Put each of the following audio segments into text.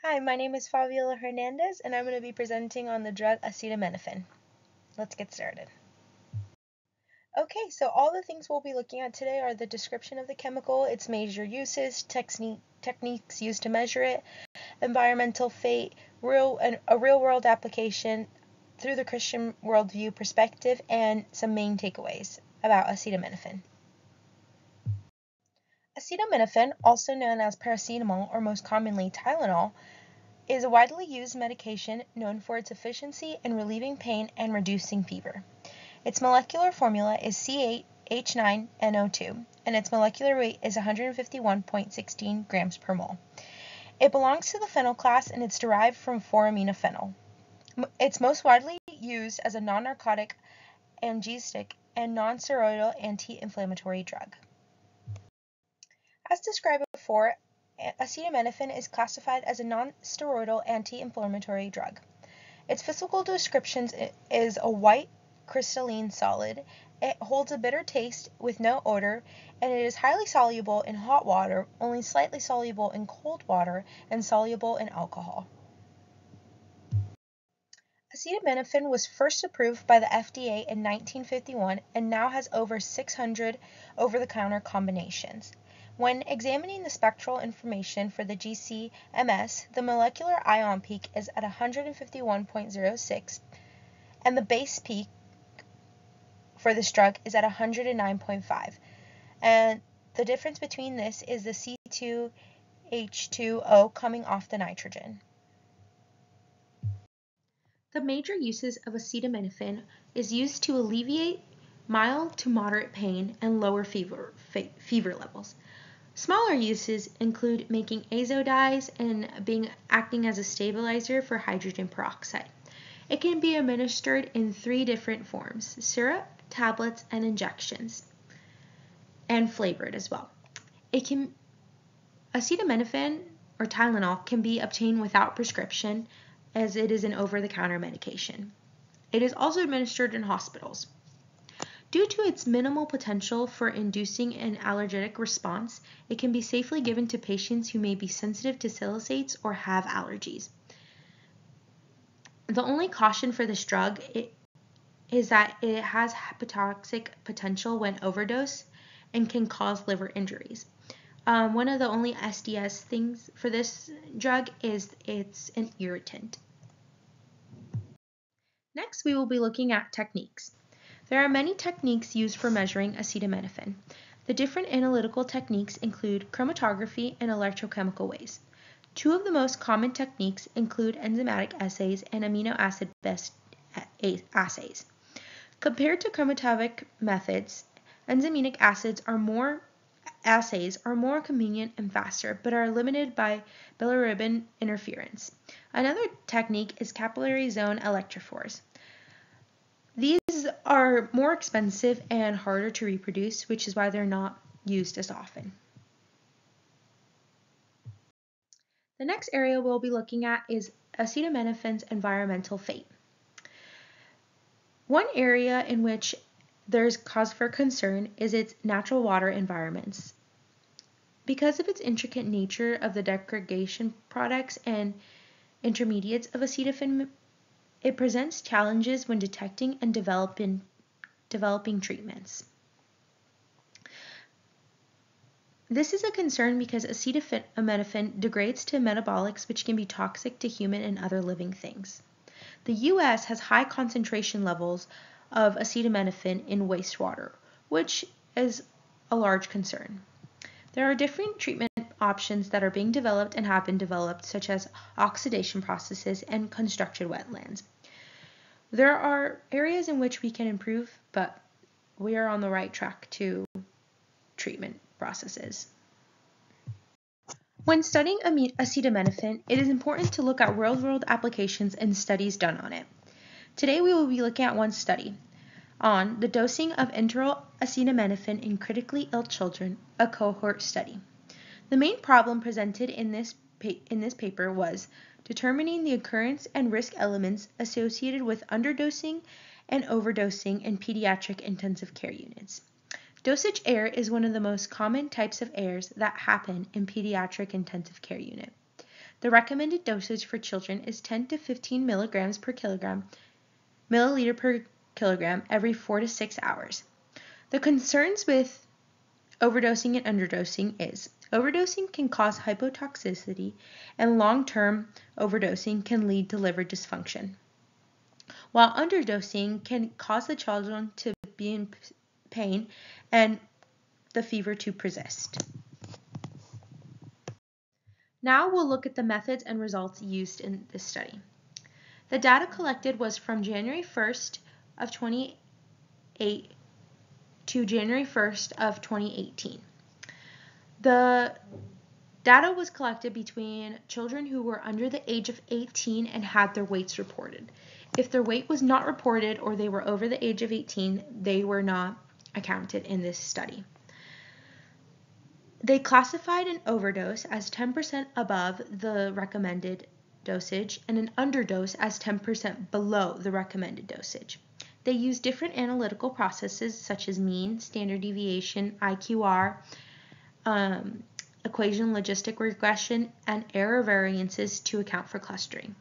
Hi, my name is Faviola Hernandez, and I'm going to be presenting on the drug acetaminophen. Let's get started. Okay, so all the things we'll be looking at today are the description of the chemical, its major uses, techniques used to measure it, environmental fate, a real-world application through the Christian worldview perspective, and some main takeaways about acetaminophen. Acetaminophen, also known as paracetamol or most commonly Tylenol, is a widely used medication known for its efficiency in relieving pain and reducing fever. Its molecular formula is C8H9NO2, and its molecular weight is 151.16 grams per mole. It belongs to the phenyl class and it's derived from 4-aminophenyl. It's most widely used as a non-narcotic analgesic and non-steroidal anti-inflammatory drug. As described before, acetaminophen is classified as a non-steroidal anti-inflammatory drug. Its physical description is a white crystalline solid. It holds a bitter taste with no odor, and it is highly soluble in hot water, only slightly soluble in cold water, and soluble in alcohol. Acetaminophen was first approved by the FDA in 1951 and now has over 600 over-the-counter combinations. When examining the spectral information for the GC-MS, the molecular ion peak is at 151.06, and the base peak for this drug is at 109.5. And the difference between this is the C2H2O coming off the nitrogen. The major uses of acetaminophen is used to alleviate mild to moderate pain and lower fever levels. Smaller uses include making azo dyes and acting as a stabilizer for hydrogen peroxide. It can be administered in 3 different forms: syrup, tablets, and injections, and flavored as well. Acetaminophen or Tylenol can be obtained without prescription, as it is an over-the-counter medication. It is also administered in hospitals. Due to its minimal potential for inducing an allergic response, it can be safely given to patients who may be sensitive to salicylates or have allergies. The only caution for this drug is that it has hepatotoxic potential when overdosed and can cause liver injuries. One of the only SDS things for this drug is it's an irritant. Next, we will be looking at techniques. There are many techniques used for measuring acetaminophen. The different analytical techniques include chromatography and electrochemical ways. 2 of the most common techniques include enzymatic assays and amino acid-based assays. Compared to chromatographic's methods, enzymatic assays are more convenient and faster, but are limited by bilirubin interference. Another technique is capillary zone electrophores. These are more expensive and harder to reproduce, which is why they're not used as often. The next area we'll be looking at is acetaminophen's environmental fate. One area in which there's cause for concern is its natural water environments. Because of its intricate nature of the degradation products and intermediates of acetaminophen, it presents challenges when detecting and developing treatments. This is a concern because acetaminophen degrades to metabolics which can be toxic to human and other living things. The U.S. has high concentration levels of acetaminophen in wastewater, which is a large concern. There are different treatment options that are being developed and have been developed, such as oxidation processes and constructed wetlands. There are areas in which we can improve, but we are on the right track to treatment processes. When studying acetaminophen, it is important to look at real-world applications and studies done on it. Today we will be looking at one study on the dosing of enteral acetaminophen in critically ill children, a cohort study. The main problem presented in this paper was determining the occurrence and risk elements associated with underdosing and overdosing in pediatric intensive care units. Dosage error is one of the most common types of errors that happen in pediatric intensive care unit. The recommended dosage for children is 10 to 15 milliliter per kilogram every 4 to 6 hours. The concerns with overdosing and underdosing is overdosing can cause hypotoxicity, and long-term overdosing can lead to liver dysfunction, while underdosing can cause the children to be in pain and the fever to persist. Now we'll look at the methods and results used in this study. The data collected was from January 1st of 2008 to January 1st of 2018. The data was collected between children who were under the age of 18 and had their weights reported. If their weight was not reported or they were over the age of 18, they were not accounted in this study. They classified an overdose as 10% above the recommended dosage and an underdose as 10% below the recommended dosage. They used different analytical processes such as mean, standard deviation, IQR, equation logistic regression, and error variances to account for clustering.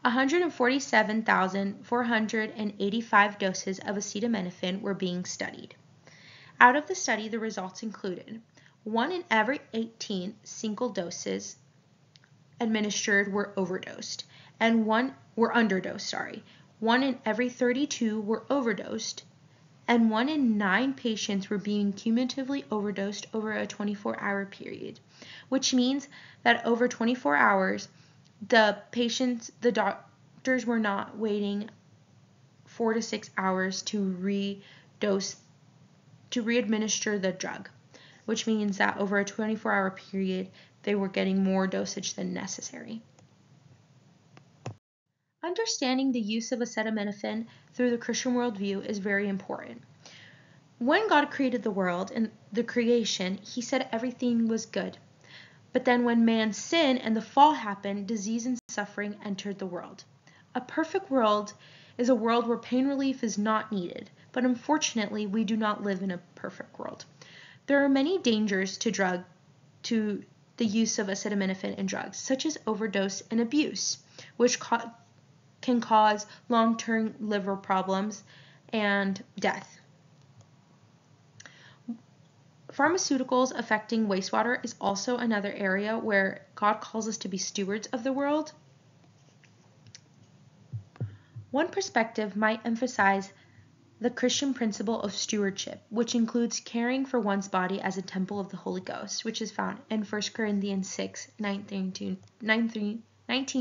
147,485 doses of acetaminophen were being studied. Out of the study, the results included 1 in every 18 single doses administered were overdosed, and 1 in every 32 were overdosed, and 1 in 9 patients were being cumulatively overdosed over a 24-hour period, which means that over 24 hours, the doctors were not waiting 4 to 6 hours to re-administer the drug, which means that over a 24-hour period, they were getting more dosage than necessary. Understanding the use of acetaminophen through the Christian worldview is very important. When God created the world and the creation, He said everything was good. But then when man's sin and the fall happened, disease and suffering entered the world. A perfect world is a world where pain relief is not needed, but unfortunately, we do not live in a perfect world. There are many dangers to the use of acetaminophen in drugs, such as overdose and abuse, which can cause long-term liver problems and death. Pharmaceuticals affecting wastewater is also another area where God calls us to be stewards of the world. One perspective might emphasize the Christian principle of stewardship, which includes caring for one's body as a temple of the Holy Ghost, which is found in 1 Corinthians 6, 19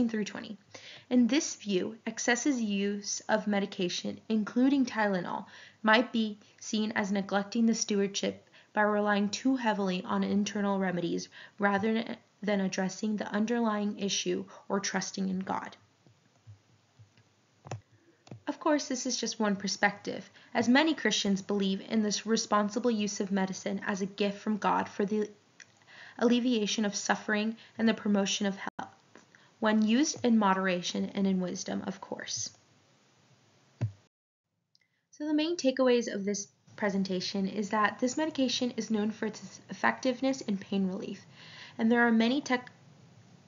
through 20. In this view, excessive use of medication, including Tylenol, might be seen as neglecting the stewardship by relying too heavily on internal remedies rather than addressing the underlying issue or trusting in God. Of course, this is just one perspective, as many Christians believe in this responsible use of medicine as a gift from God for the alleviation of suffering and the promotion of health, when used in moderation and in wisdom, of course. So the main takeaways of this presentation is that this medication is known for its effectiveness in pain relief, and there are many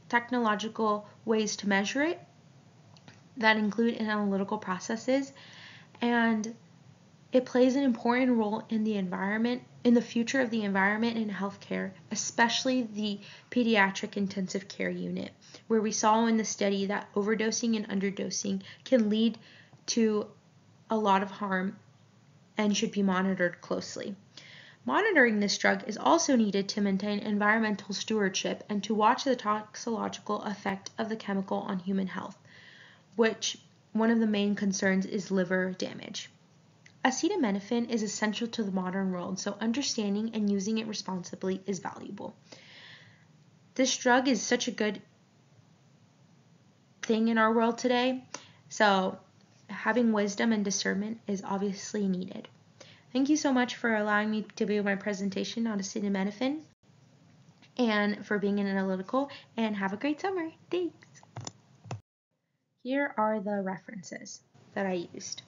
technological ways to measure it that include analytical processes, and it plays an important role in the environment, in the future of the environment and healthcare, especially the pediatric intensive care unit, where we saw in the study that overdosing and underdosing can lead to a lot of harm and should be monitored closely. Monitoring this drug is also needed to maintain environmental stewardship and to watch the toxicological effect of the chemical on human health, which one of the main concerns is liver damage. Acetaminophen is essential to the modern world, so understanding and using it responsibly is valuable. This drug is such a good thing in our world today, so having wisdom and discernment is obviously needed. Thank you so much for allowing me to be with my presentation on acetaminophen and for being analytical, and have a great summer. Thanks. Here are the references that I used.